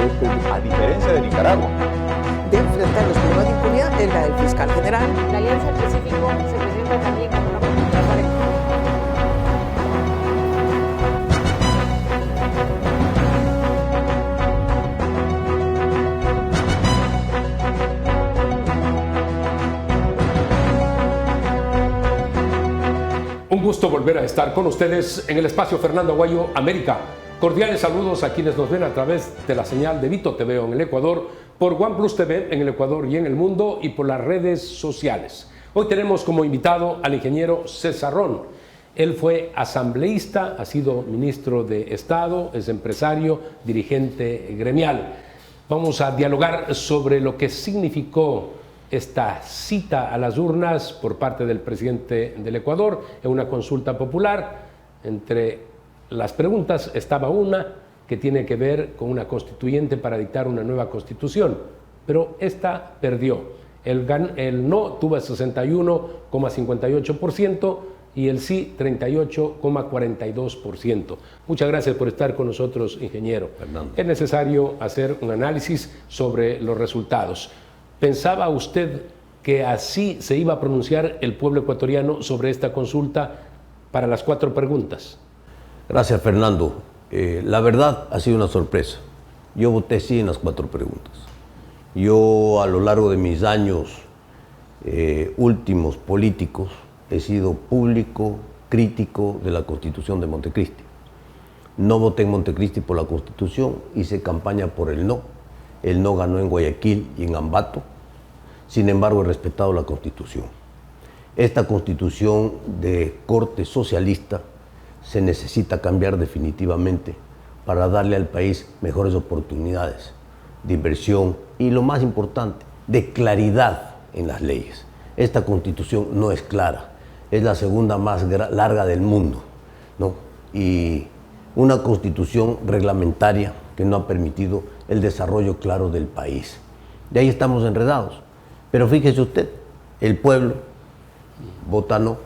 a diferencia de Nicaragua. De enfrentar los problemas de impunidad es la del fiscal general. La Alianza del Pacífico se presenta también como una oportunidad para el... Un gusto volver a estar con ustedes en el espacio Fernando Aguayo América. Cordiales saludos a quienes nos ven a través de la señal de Vito TV en el Ecuador, por OnePlus TV en el Ecuador y en el mundo y por las redes sociales. Hoy tenemos como invitado al ingeniero César Ron. Él fue asambleísta, ha sido ministro de Estado, es empresario, dirigente gremial. Vamos a dialogar sobre lo que significó esta cita a las urnas por parte del presidente del Ecuador en una consulta popular. Entre las preguntas estaba una que tiene que ver con una constituyente para dictar una nueva constitución, pero esta perdió. El no tuvo 61,58% y el sí 38,42%. Muchas gracias por estar con nosotros, ingeniero. Fernando. Es necesario hacer un análisis sobre los resultados. ¿Pensaba usted que así se iba a pronunciar el pueblo ecuatoriano sobre esta consulta para las 4 preguntas? Gracias, Fernando. La verdad ha sido una sorpresa. Yo voté sí en las 4 preguntas. Yo, a lo largo de mis años últimos políticos, he sido público, crítico de la Constitución de Montecristi. No voté en Montecristi por la Constitución, hice campaña por el no. El no ganó en Guayaquil y en Ambato. Sin embargo, he respetado la Constitución. Esta Constitución de corte socialista se necesita cambiar definitivamente para darle al país mejores oportunidades de inversión y, lo más importante, de claridad en las leyes. Esta Constitución no es clara, es la segunda más larga del mundo, ¿no? Y una Constitución reglamentaria que no ha permitido el desarrollo claro del país. De ahí estamos enredados. Pero fíjese usted, el pueblo vota no.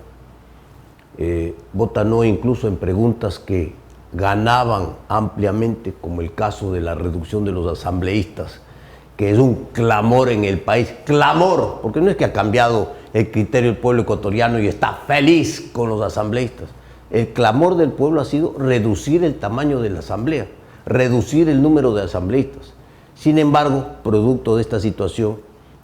Vota no incluso en preguntas que ganaban ampliamente, como el caso de la reducción de los asambleístas, que es un clamor en el país. Clamor, porque no es que ha cambiado el criterio del pueblo ecuatoriano y está feliz con los asambleístas. El clamor del pueblo ha sido reducir el tamaño de la asamblea, reducir el número de asambleístas. Sin embargo, producto de esta situación,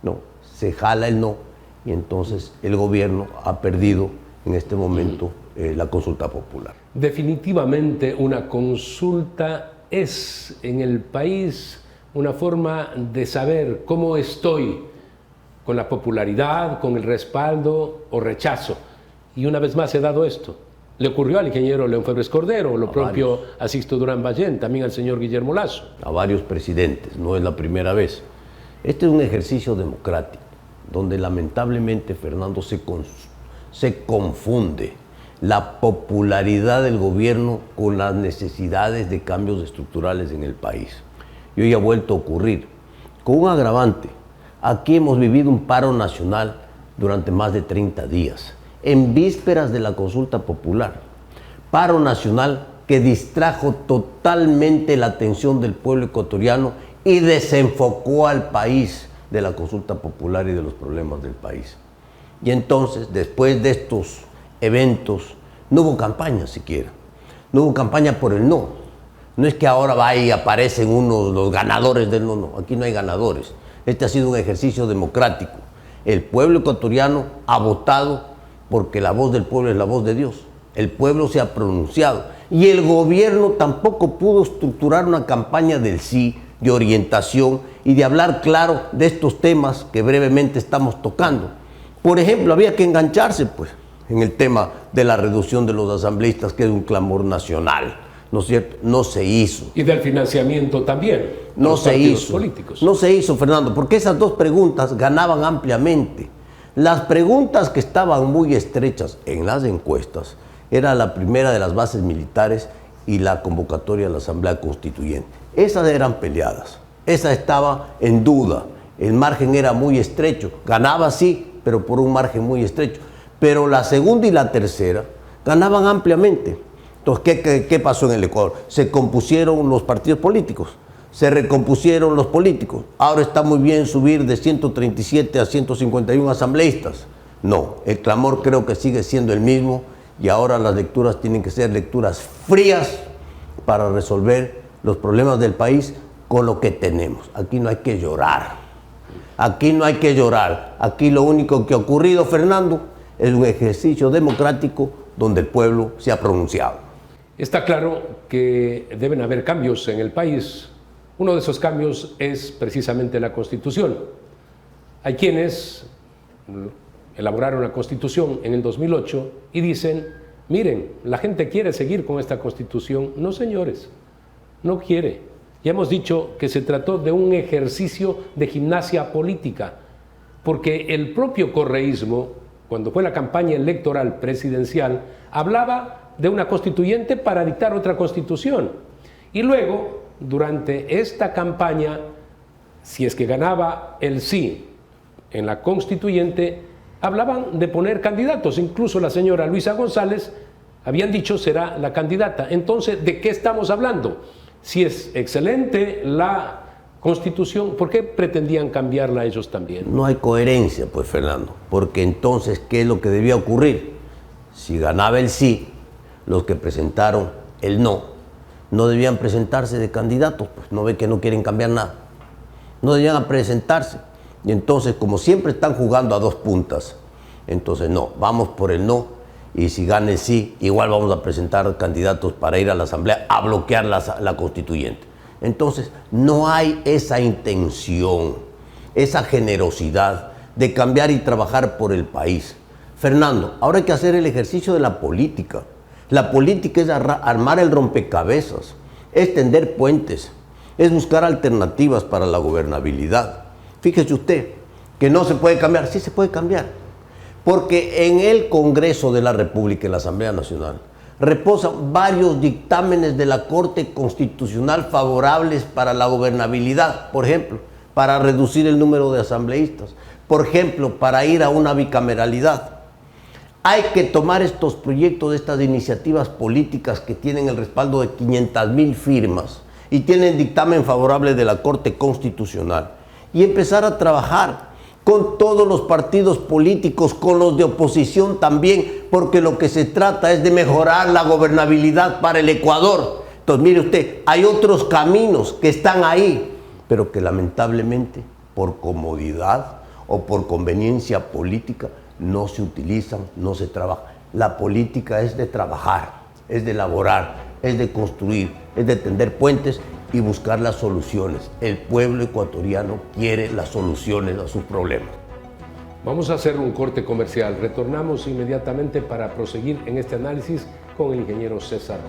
no, se jala el no y entonces el gobierno ha perdido en este momento la consulta popular. Definitivamente una consulta es en el país una forma de saber cómo estoy con la popularidad, con el respaldo o rechazo. Y una vez más he dado esto. Le ocurrió al ingeniero León Febres Cordero, lo propio a Sixto Durán Ballén, también al señor Guillermo Lasso. A varios presidentes, no es la primera vez. Este es un ejercicio democrático, donde lamentablemente, Fernando, se confunde la popularidad del gobierno con las necesidades de cambios estructurales en el país. Y hoy ha vuelto a ocurrir, con un agravante. Aquí hemos vivido un paro nacional durante más de 30 días, en vísperas de la consulta popular. Paro nacional que distrajo totalmente la atención del pueblo ecuatoriano y desenfocó al país de la consulta popular y de los problemas del país. Y entonces, después de estos eventos, no hubo campaña siquiera. No hubo campaña por el no. No es que ahora va y aparecen los ganadores del no, no. Aquí no hay ganadores. Este ha sido un ejercicio democrático. El pueblo ecuatoriano ha votado porque la voz del pueblo es la voz de Dios. El pueblo se ha pronunciado. Y el gobierno tampoco pudo estructurar una campaña del sí, de orientación y de hablar claro de estos temas que brevemente estamos tocando. Por ejemplo, había que engancharse pues en el tema de la reducción de los asambleístas, que es un clamor nacional, ¿no es cierto? No se hizo. Y del financiamiento también. No se hizo. Políticos. No se hizo, Fernando, porque esas 2 preguntas ganaban ampliamente. Las preguntas que estaban muy estrechas en las encuestas era la primera de las bases militares y la convocatoria de la Asamblea Constituyente. Esas eran peleadas, esa estaba en duda, el margen era muy estrecho, ganaba sí, pero por un margen muy estrecho. Pero la segunda y la tercera ganaban ampliamente. Entonces, ¿qué pasó en el Ecuador? Se compusieron los partidos políticos, se recompusieron los políticos. Ahora está muy bien subir de 137 a 151 asambleístas. No, el clamor creo que sigue siendo el mismo y ahora las lecturas tienen que ser lecturas frías para resolver los problemas del país con lo que tenemos. Aquí no hay que llorar. Aquí no hay que llorar. Aquí lo único que ha ocurrido, Fernando, es un ejercicio democrático donde el pueblo se ha pronunciado. Está claro que deben haber cambios en el país. Uno de esos cambios es precisamente la Constitución. Hay quienes elaboraron la Constitución en el 2008 y dicen, miren, la gente quiere seguir con esta Constitución. No, señores, no quiere. Ya hemos dicho que se trató de un ejercicio de gimnasia política, porque el propio correísmo, cuando fue la campaña electoral presidencial, hablaba de una constituyente para dictar otra constitución. Y luego, durante esta campaña, si es que ganaba el sí en la constituyente, hablaban de poner candidatos. Incluso la señora Luisa González habían dicho será la candidata. Entonces, ¿de qué estamos hablando? Si es excelente la Constitución, ¿por qué pretendían cambiarla ellos también? No hay coherencia, pues, Fernando, porque entonces, ¿qué es lo que debía ocurrir? Si ganaba el sí, los que presentaron el no debían presentarse de candidatos, pues no ve que no quieren cambiar nada. No debían presentarse. Y entonces, como siempre están jugando a dos puntas, entonces no, vamos por el no, y si gana el sí, igual vamos a presentar candidatos para ir a la Asamblea a bloquear la constituyente. Entonces, no hay esa intención, esa generosidad de cambiar y trabajar por el país. Fernando, ahora hay que hacer el ejercicio de la política. La política es armar el rompecabezas, es tender puentes, es buscar alternativas para la gobernabilidad. Fíjese usted que no se puede cambiar, sí se puede cambiar. Porque en el Congreso de la República, en la Asamblea Nacional, reposan varios dictámenes de la Corte Constitucional favorables para la gobernabilidad. Por ejemplo, para reducir el número de asambleístas. Por ejemplo, para ir a una bicameralidad. Hay que tomar estos proyectos, estas iniciativas políticas que tienen el respaldo de 500,000 firmas y tienen dictamen favorable de la Corte Constitucional y empezar a trabajar con todos los partidos políticos, con los de oposición también, porque lo que se trata es de mejorar la gobernabilidad para el Ecuador. Entonces, mire usted, hay otros caminos que están ahí, pero que lamentablemente, por comodidad o por conveniencia política, no se utilizan, no se trabajan. La política es de trabajar, es de elaborar, es de construir, es de tender puentes y buscar las soluciones. El pueblo ecuatoriano quiere las soluciones a sus problemas. Vamos a hacer un corte comercial. Retornamos inmediatamente para proseguir en este análisis con el ingeniero César.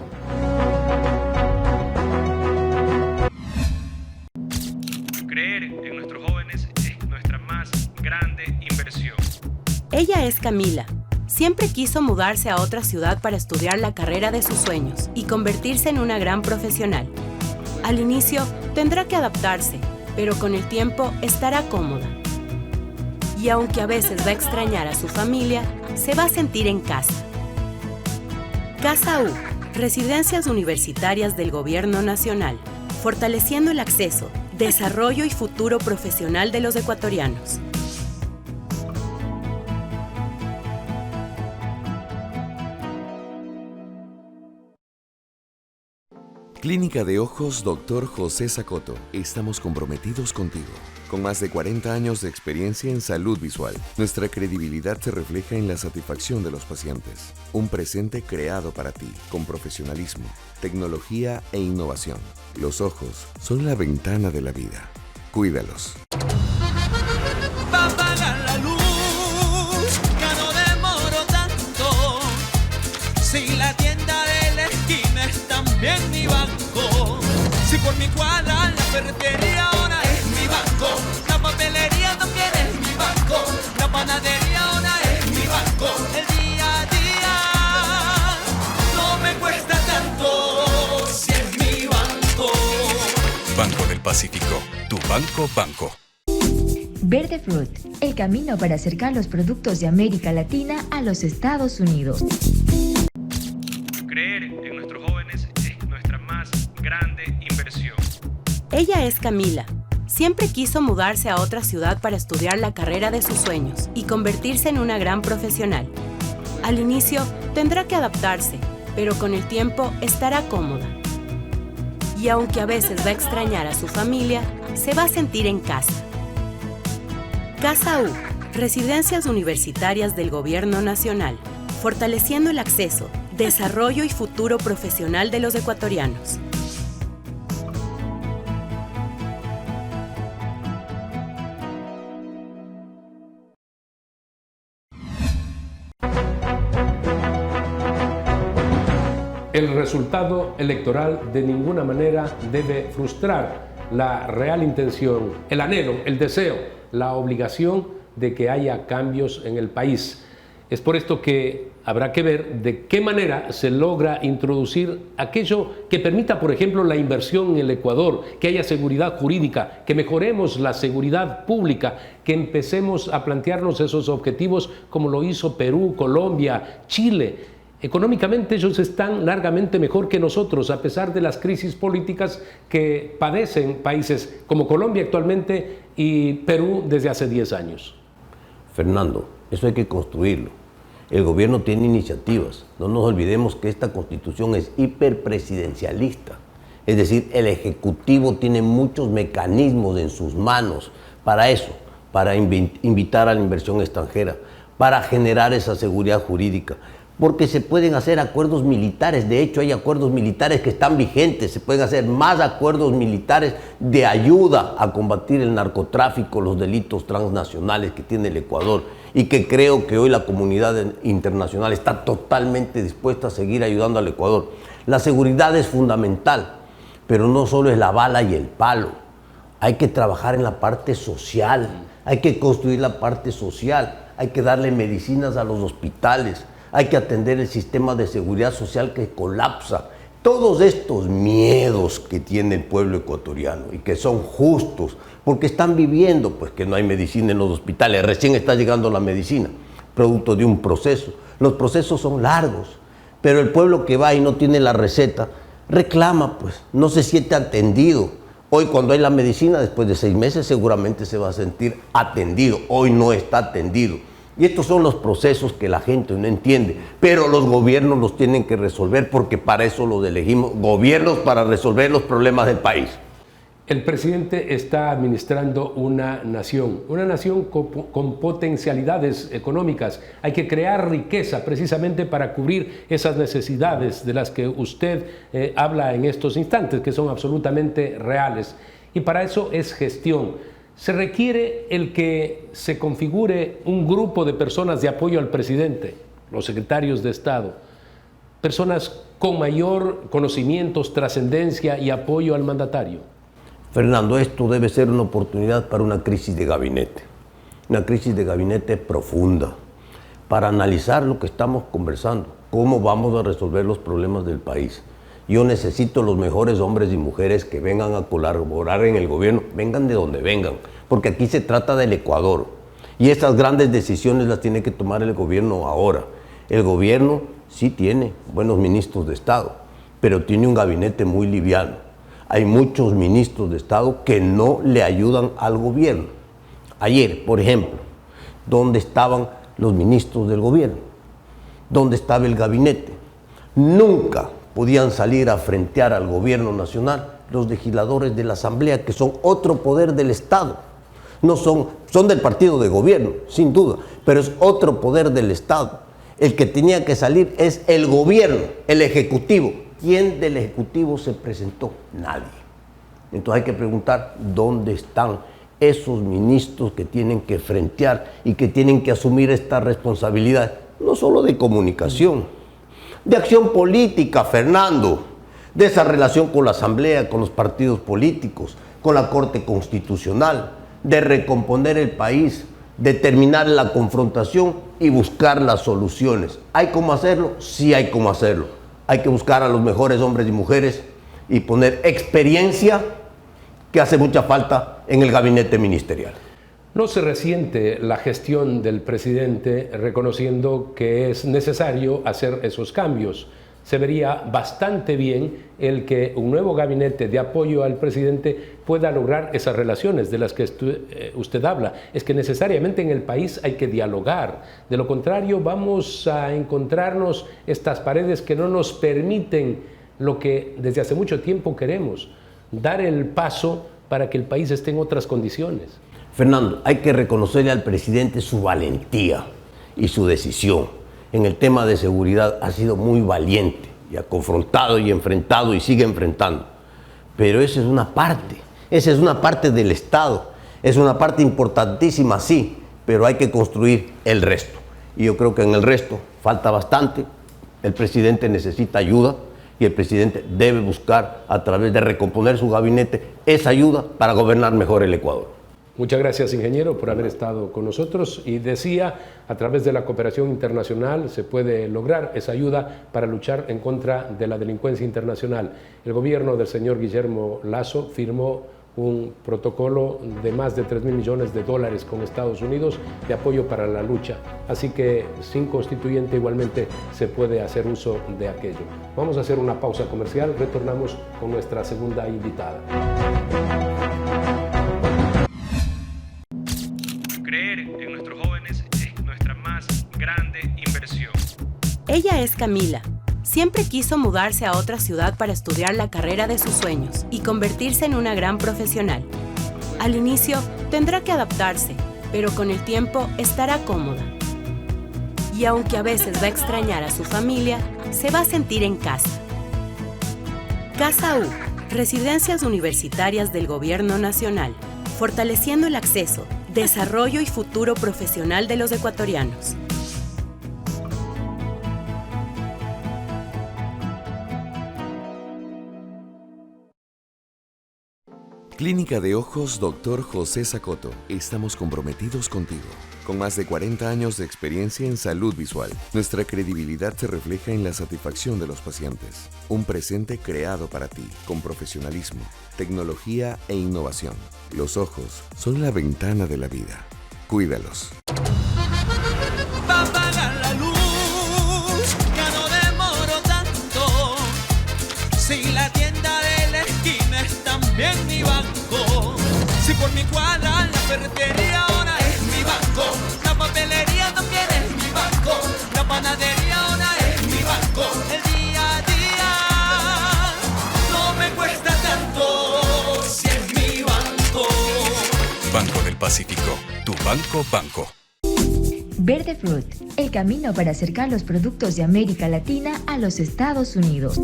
Creer en nuestros jóvenes es nuestra más grande inversión. Ella es Camila. Siempre quiso mudarse a otra ciudad para estudiar la carrera de sus sueños y convertirse en una gran profesional. Al inicio tendrá que adaptarse, pero con el tiempo estará cómoda. Y aunque a veces va a extrañar a su familia, se va a sentir en casa. Casa U, Residencias Universitarias del Gobierno Nacional, fortaleciendo el acceso, desarrollo y futuro profesional de los ecuatorianos. Clínica de Ojos Dr. José Sacoto. Estamos comprometidos contigo. Con más de 40 años de experiencia en salud visual, nuestra credibilidad se refleja en la satisfacción de los pacientes. Un presente creado para ti, con profesionalismo, tecnología e innovación. Los ojos son la ventana de la vida. Cuídalos. Va a apagar la luz, ya no demoro tanto. Si la tienda de la esquina es también mi banco. Si por mi cuadra la ferretería ahora es mi banco. La papelería también es mi banco. La panadería ahora es mi banco. El día a día no me cuesta tanto si es mi banco. Banco del Pacífico, tu banco. Verde Fruit, el camino para acercar los productos de América Latina a los Estados Unidos. Creer en nuestros jóvenes es nuestra más grande inversión. Ella es Camila. Siempre quiso mudarse a otra ciudad para estudiar la carrera de sus sueños y convertirse en una gran profesional. Al inicio tendrá que adaptarse, pero con el tiempo estará cómoda. Y aunque a veces va a extrañar a su familia, se va a sentir en casa. Casa U, Residencias Universitarias del Gobierno Nacional, fortaleciendo el acceso, desarrollo y futuro profesional de los ecuatorianos. El resultado electoral de ninguna manera debe frustrar la real intención, el anhelo, el deseo, la obligación de que haya cambios en el país. Es por esto que habrá que ver de qué manera se logra introducir aquello que permita, por ejemplo, la inversión en el Ecuador, que haya seguridad jurídica, que mejoremos la seguridad pública, que empecemos a plantearnos esos objetivos como lo hizo Perú, Colombia, Chile. Económicamente ellos están largamente mejor que nosotros, a pesar de las crisis políticas que padecen países como Colombia actualmente y Perú desde hace 10 años. Fernando, eso hay que construirlo. El gobierno tiene iniciativas. No nos olvidemos que esta constitución es hiperpresidencialista. Es decir, el Ejecutivo tiene muchos mecanismos en sus manos para eso, para invitar a la inversión extranjera, para generar esa seguridad jurídica. Porque se pueden hacer acuerdos militares, de hecho hay acuerdos militares que están vigentes, se pueden hacer más acuerdos militares de ayuda a combatir el narcotráfico, los delitos transnacionales que tiene el Ecuador y que creo que hoy la comunidad internacional está totalmente dispuesta a seguir ayudando al Ecuador. La seguridad es fundamental, pero no solo es la bala y el palo, hay que trabajar en la parte social, hay que construir la parte social, hay que darle medicinas a los hospitales, hay que atender el sistema de seguridad social que colapsa. Todos estos miedos que tiene el pueblo ecuatoriano y que son justos, porque están viviendo pues que no hay medicina en los hospitales, recién está llegando la medicina, producto de un proceso. Los procesos son largos, pero el pueblo que va y no tiene la receta, reclama pues, no se siente atendido. Hoy cuando hay la medicina, después de 6 meses seguramente se va a sentir atendido, hoy no está atendido. Y estos son los procesos que la gente no entiende, pero los gobiernos los tienen que resolver porque para eso los elegimos, gobiernos para resolver los problemas del país. El presidente está administrando una nación con potencialidades económicas. Hay que crear riqueza precisamente para cubrir esas necesidades de las que usted habla en estos instantes, que son absolutamente reales. Y para eso es gestión. Se requiere el que se configure un grupo de personas de apoyo al presidente, los secretarios de Estado, personas con mayor conocimientos, trascendencia y apoyo al mandatario. Fernando, esto debe ser una oportunidad para una crisis de gabinete profunda, para analizar lo que estamos conversando, cómo vamos a resolver los problemas del país. Yo necesito los mejores hombres y mujeres que vengan a colaborar en el gobierno, vengan de donde vengan, porque aquí se trata del Ecuador. Y estas grandes decisiones las tiene que tomar el gobierno ahora. El gobierno sí tiene buenos ministros de Estado, pero tiene un gabinete muy liviano. Hay muchos ministros de Estado que no le ayudan al gobierno. Ayer, por ejemplo, ¿dónde estaban los ministros del gobierno? ¿Dónde estaba el gabinete? Nunca podían salir a frentear al gobierno nacional los legisladores de la Asamblea, que son otro poder del Estado. No son del partido de gobierno, sin duda, pero es otro poder del Estado. El que tenía que salir es el gobierno, el Ejecutivo. ¿Quién del Ejecutivo se presentó? Nadie. Entonces hay que preguntar dónde están esos ministros que tienen que frentear y que tienen que asumir esta responsabilidad, no solo de comunicación, de acción política, Fernando, de esa relación con la Asamblea, con los partidos políticos, con la Corte Constitucional, de recomponer el país, de terminar la confrontación y buscar las soluciones. ¿Hay cómo hacerlo? Sí hay cómo hacerlo. Hay que buscar a los mejores hombres y mujeres y poner experiencia que hace mucha falta en el gabinete ministerial. No se resiente la gestión del presidente reconociendo que es necesario hacer esos cambios. se vería bastante bien el que un nuevo gabinete de apoyo al presidente pueda lograr esas relaciones de las que usted habla. Es que necesariamente en el país hay que dialogar. De lo contrario, vamos a encontrarnos estas paredes que no nos permiten lo que desde hace mucho tiempo queremos, dar el paso para que el país esté en otras condiciones. Fernando, hay que reconocerle al presidente su valentía y su decisión. En el tema de seguridad ha sido muy valiente y ha confrontado y enfrentado y sigue enfrentando. Pero esa es una parte del Estado, es una parte importantísima, sí, pero hay que construir el resto. Y yo creo que en el resto falta bastante, el presidente necesita ayuda y el presidente debe buscar, a través de recomponer su gabinete, esa ayuda para gobernar mejor el Ecuador. Muchas gracias, ingeniero, por haber estado con nosotros. Y decía, a través de la cooperación internacional se puede lograr esa ayuda para luchar en contra de la delincuencia internacional. El gobierno del señor Guillermo Lasso firmó un protocolo de más de $3.000 millones con Estados Unidos de apoyo para la lucha. Así que sin constituyente igualmente se puede hacer uso de aquello. Vamos a hacer una pausa comercial, retornamos con nuestra segunda invitada. Creer en nuestros jóvenes es nuestra más grande inversión. Ella es Camila. Siempre quiso mudarse a otra ciudad para estudiar la carrera de sus sueños y convertirse en una gran profesional. Al inicio tendrá que adaptarse, pero con el tiempo estará cómoda. Y aunque a veces va a extrañar a su familia, se va a sentir en casa. Casa U, residencias universitarias del Gobierno Nacional, fortaleciendo el acceso, desarrollo y futuro profesional de los ecuatorianos. Clínica de Ojos Dr. José Sacoto. Estamos comprometidos contigo. Con más de 40 años de experiencia en salud visual, nuestra credibilidad se refleja en la satisfacción de los pacientes. Un presente creado para ti, con profesionalismo, tecnología e innovación. Los ojos son la ventana de la vida. Cuídalos. Va a apagar la luz, ya no demoro tanto. Si la tienda de la esquina es también mi banco. Si por mi cuadra la ferretería ahora es mi banco. La papelería también es mi banco. La panadería ahora es mi banco. El día a día no me cuesta tanto si es mi banco. Banco del Pacífico, tu banco. Verde Fruit, el camino para acercar los productos de América Latina a los Estados Unidos.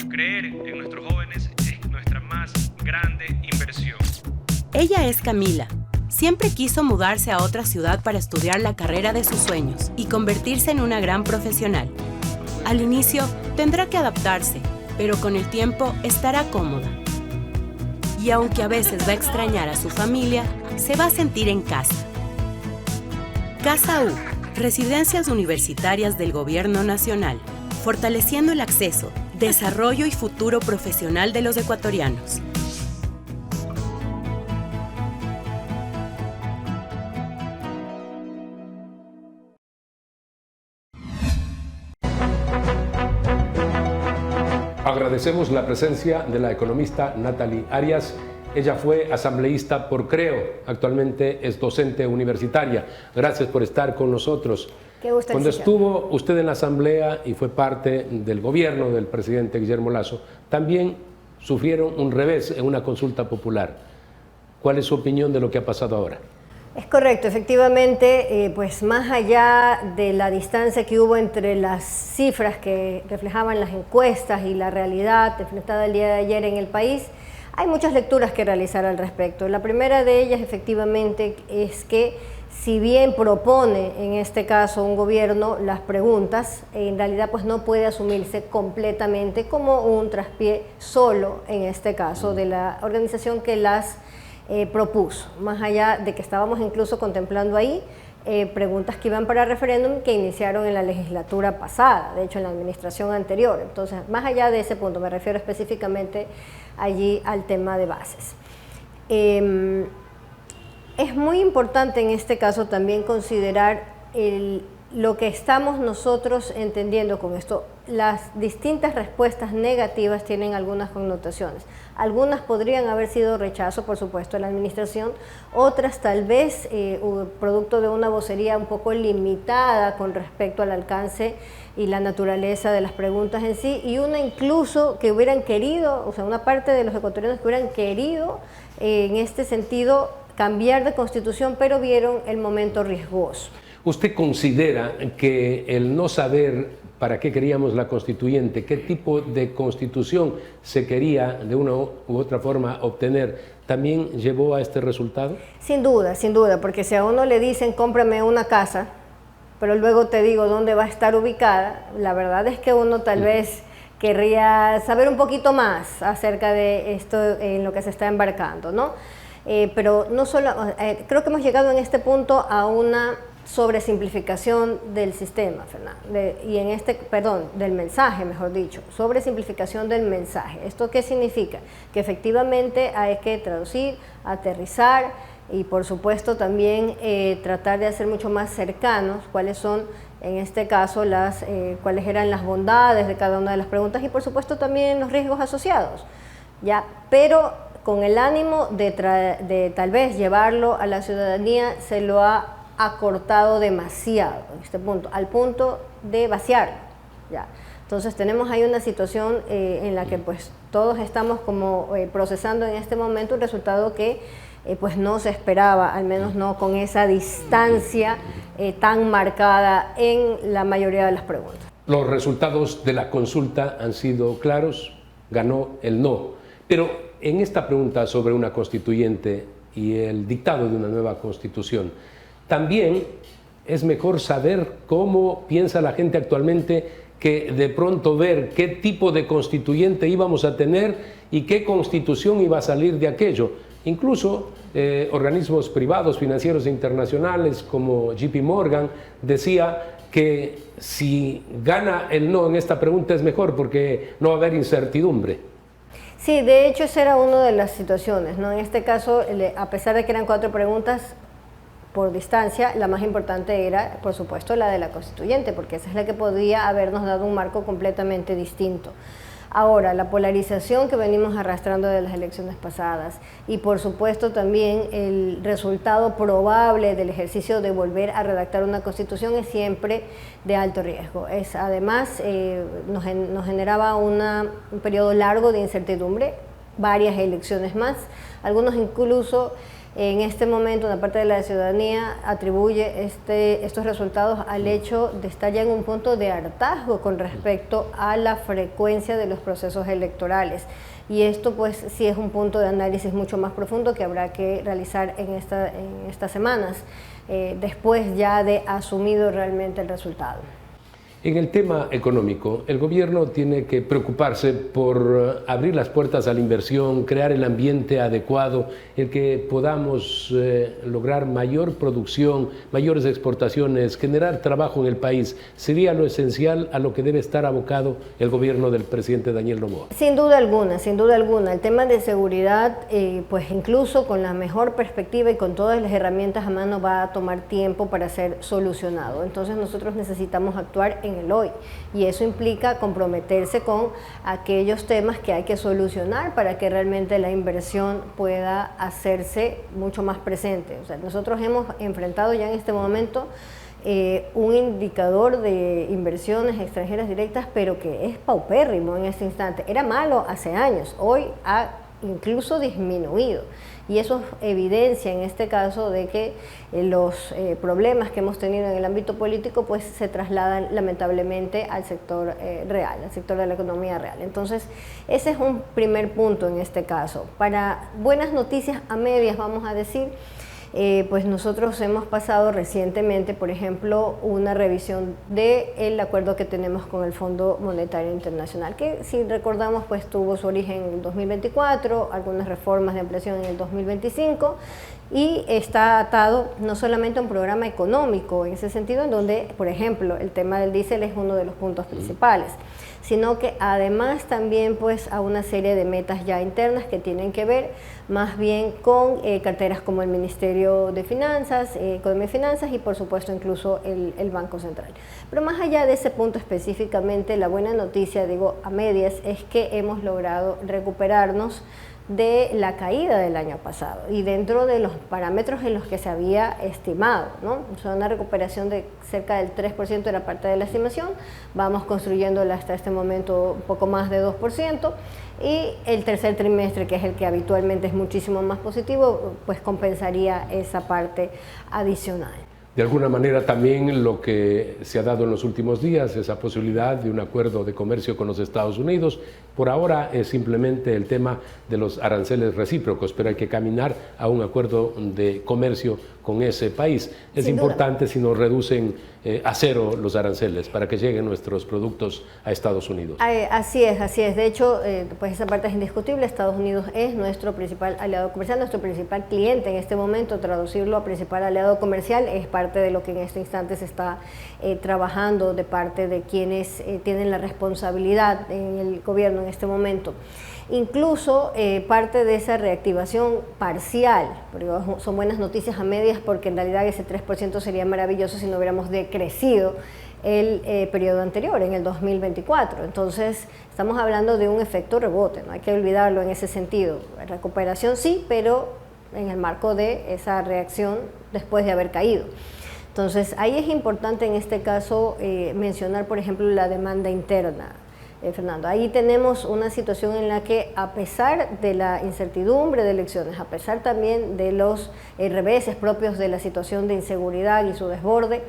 Creer en nuestros jóvenes es nuestra más grande inversión. Ella es Camila. Siempre quiso mudarse a otra ciudad para estudiar la carrera de sus sueños y convertirse en una gran profesional. Al inicio tendrá que adaptarse, pero con el tiempo estará cómoda. Y aunque a veces va a extrañar a su familia, se va a sentir en casa. Casa U, residencias universitarias del Gobierno Nacional, fortaleciendo el acceso, desarrollo y futuro profesional de los ecuatorianos. Agradecemos la presencia de la economista Natalie Arias. Ella fue asambleísta por CREO, actualmente es docente universitaria. Gracias por estar con nosotros. Qué gusto. Cuando estuvo usted en la asamblea y fue parte del gobierno del presidente Guillermo Lasso, también sufrieron un revés en una consulta popular. ¿Cuál es su opinión de lo que ha pasado ahora? Es correcto, efectivamente, pues más allá de la distancia que hubo entre las cifras que reflejaban las encuestas y la realidad enfrentada el día de ayer en el país, hay muchas lecturas que realizar al respecto. La primera de ellas, efectivamente, es que si bien propone en este caso un gobierno las preguntas, en realidad pues no puede asumirse completamente como un traspié solo, en este caso, de la organización que las propuso, más allá de que estábamos incluso contemplando ahí preguntas que iban para referéndum que iniciaron en la legislatura pasada, de hecho en la administración anterior. Entonces, más allá de ese punto, me refiero específicamente allí al tema de bases. Es muy importante en este caso también considerar lo que estamos nosotros entendiendo con esto, las distintas respuestas negativas tienen algunas connotaciones. Algunas podrían haber sido rechazo, por supuesto, de la administración, otras tal vez producto de una vocería un poco limitada con respecto al alcance y la naturaleza de las preguntas en sí, y una incluso que hubieran querido, o sea, una parte de los ecuatorianos que hubieran querido en este sentido cambiar de constitución, pero vieron el momento riesgoso. ¿Usted considera que el no saber para qué queríamos la constituyente, qué tipo de constitución se quería de una u otra forma obtener, también llevó a este resultado? Sin duda, porque si a uno le dicen cómprame una casa, pero luego te digo dónde va a estar ubicada, la verdad es que uno tal vez querría saber un poquito más acerca de esto en lo que se está embarcando, ¿no? Pero no solo, creo que hemos llegado en este punto a una sobresimplificación del sistema, Fernando, del mensaje, mejor dicho, sobresimplificación del mensaje. ¿Esto qué significa? Que efectivamente hay que traducir, aterrizar y por supuesto también tratar de hacer mucho más cercanos cuáles son, en este caso, cuáles eran las bondades de cada una de las preguntas y por supuesto también los riesgos asociados, ¿ya? Pero con el ánimo de tal vez llevarlo a la ciudadanía, se lo ha acortado demasiado en este punto, al punto de vaciarlo, ¿ya? Entonces tenemos ahí una situación en la que pues todos estamos como procesando en este momento un resultado que pues no se esperaba, al menos no con esa distancia tan marcada en la mayoría de las preguntas. Los resultados de la consulta han sido claros, ganó el no, pero en esta pregunta sobre una constituyente y el dictado de una nueva constitución, también es mejor saber cómo piensa la gente actualmente que de pronto ver qué tipo de constituyente íbamos a tener y qué constitución iba a salir de aquello. Incluso organismos privados, financieros internacionales como JP Morgan decía que si gana el no en esta pregunta es mejor porque no va a haber incertidumbre. Sí, de hecho esa era una de las situaciones, ¿no? En este caso, a pesar de que eran 4 preguntas, por distancia, la más importante era, por supuesto, la de la constituyente, porque esa es la que podía habernos dado un marco completamente distinto. Ahora, la polarización que venimos arrastrando de las elecciones pasadas y, por supuesto, también el resultado probable del ejercicio de volver a redactar una constitución es siempre de alto riesgo. Además, nos generaba un periodo largo de incertidumbre, varias elecciones más, algunos incluso. En este momento, una parte de la ciudadanía atribuye estos resultados al hecho de estar ya en un punto de hartazgo con respecto a la frecuencia de los procesos electorales. Y esto pues sí es un punto de análisis mucho más profundo que habrá que realizar en estas semanas, después ya de asumido realmente el resultado. En el tema económico, el gobierno tiene que preocuparse por abrir las puertas a la inversión, crear el ambiente adecuado, el que podamos lograr mayor producción, mayores exportaciones, generar trabajo en el país. Sería lo esencial a lo que debe estar abocado el gobierno del presidente Daniel Noboa. Sin duda alguna, sin duda alguna. El tema de seguridad, pues incluso con la mejor perspectiva y con todas las herramientas a mano va a tomar tiempo para ser solucionado. Entonces nosotros necesitamos actuar en el hoy y eso implica comprometerse con aquellos temas que hay que solucionar para que realmente la inversión pueda hacerse mucho más presente. O sea, nosotros hemos enfrentado ya en este momento un indicador de inversiones extranjeras directas, pero que es paupérrimo en este instante. Era malo hace años, hoy ha incluso disminuido. Y eso evidencia en este caso de que los problemas que hemos tenido en el ámbito político pues se trasladan lamentablemente al sector real, al sector de la economía real. Entonces ese es un primer punto en este caso. Para buenas noticias a medias, vamos a decir, pues nosotros hemos pasado recientemente, por ejemplo, una revisión del acuerdo que tenemos con el Fondo Monetario Internacional, que si recordamos pues tuvo su origen en el 2024, algunas reformas de ampliación en el 2025 y está atado no solamente a un programa económico en ese sentido, en donde, por ejemplo, el tema del diésel es uno de los puntos principales, sino que además también pues a una serie de metas ya internas que tienen que ver más bien con carteras como el Ministerio de Finanzas, Economía y Finanzas y por supuesto incluso el Banco Central. Pero más allá de ese punto específicamente, la buena noticia, digo a medias, es que hemos logrado recuperarnos de la caída del año pasado y dentro de los parámetros en los que se había estimado, ¿no? O sea, una recuperación de cerca del 3% era parte de la estimación, vamos construyéndola hasta este momento un poco más de 2%, y el tercer trimestre, que es el que habitualmente es muchísimo más positivo, pues compensaría esa parte adicional. De alguna manera también lo que se ha dado en los últimos días, esa posibilidad de un acuerdo de comercio con los Estados Unidos, por ahora es simplemente el tema de los aranceles recíprocos, pero hay que caminar a un acuerdo de comercio con ese país. Es Sin importante si nos reducen a cero los aranceles para que lleguen nuestros productos a Estados Unidos. Así es, así es. De hecho, pues esa parte es indiscutible. Estados Unidos es nuestro principal aliado comercial, nuestro principal cliente en este momento. Traducirlo a principal aliado comercial es parte de lo que en este instante se está trabajando de parte de quienes tienen la responsabilidad en el gobierno en este momento. Incluso parte de esa reactivación parcial, pero son buenas noticias a medias porque en realidad ese 3% sería maravilloso si no hubiéramos decrecido el periodo anterior, en el 2024. Entonces estamos hablando de un efecto rebote, no hay que olvidarlo en ese sentido. Recuperación sí, pero en el marco de esa reacción después de haber caído. Entonces ahí es importante en este caso mencionar, por ejemplo, la demanda interna. Fernando, ahí tenemos una situación en la que a pesar de la incertidumbre de elecciones, a pesar también de los reveses propios de la situación de inseguridad y su desborde,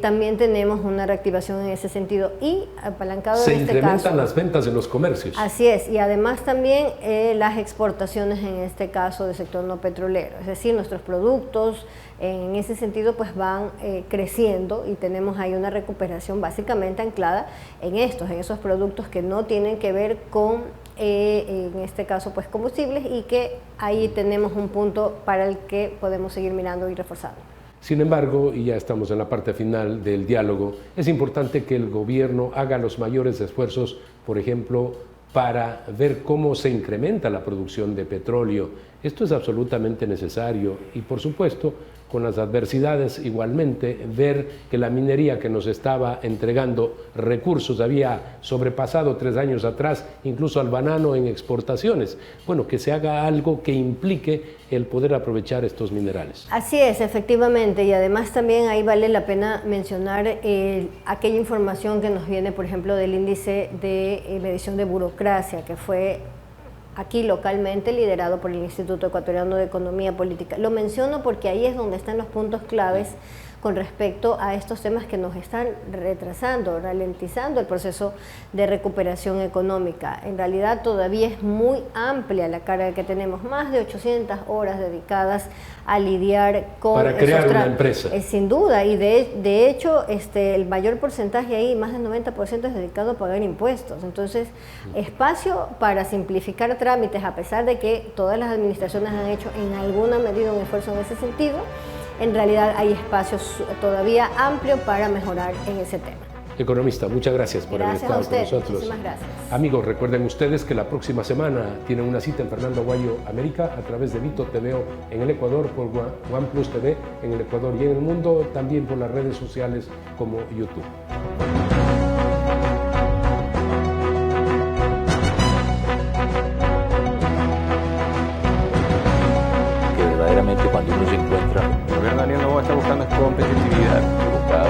también tenemos una reactivación en ese sentido y apalancado en este caso. Se incrementan las ventas en los comercios. Así es, y además también las exportaciones en este caso del sector no petrolero, es decir, nuestros productos en ese sentido pues van creciendo y tenemos ahí una recuperación básicamente anclada en esos productos que no tienen que ver con en este caso pues combustibles y que ahí tenemos un punto para el que podemos seguir mirando y reforzando. Sin embargo, y ya estamos en la parte final del diálogo, es importante que el gobierno haga los mayores esfuerzos, por ejemplo, para ver cómo se incrementa la producción de petróleo. Esto es absolutamente necesario y, por supuesto, con las adversidades igualmente, ver que la minería que nos estaba entregando recursos había sobrepasado 3 años atrás, incluso al banano en exportaciones. Bueno, que se haga algo que implique el poder aprovechar estos minerales. Así es, efectivamente, y además también ahí vale la pena mencionar aquella información que nos viene, por ejemplo, del índice de medición de burocracia, que fue aquí localmente liderado por el Instituto Ecuatoriano de Economía Política. Lo menciono porque ahí es donde están los puntos claves con respecto a estos temas que nos están retrasando, ralentizando el proceso de recuperación económica. En realidad todavía es muy amplia la carga que tenemos, más de 800 horas dedicadas a lidiar con para crear una empresa. Sin duda, y de hecho el mayor porcentaje ahí, más del 90% es dedicado a pagar impuestos. Entonces, espacio para simplificar trámites, a pesar de que todas las administraciones han hecho en alguna medida un esfuerzo en ese sentido, en realidad hay espacios todavía amplio para mejorar en ese tema. Economista, muchas gracias por haber estado con nosotros. Muchísimas gracias. Amigos, recuerden ustedes que la próxima semana tienen una cita en Fernando Aguayo América a través de Vito TV en el Ecuador, por OnePlus TV en el Ecuador y en el mundo, también por las redes sociales como YouTube. Que verdaderamente cuando uno se encuentra, el gobierno Daniel Noboa está buscando competitividad, equivocado,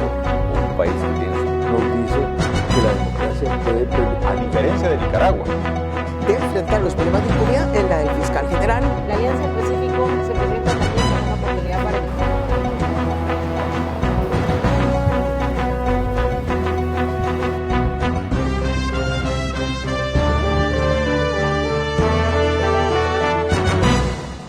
un país que nos dice que la democracia puede, a diferencia de Nicaragua,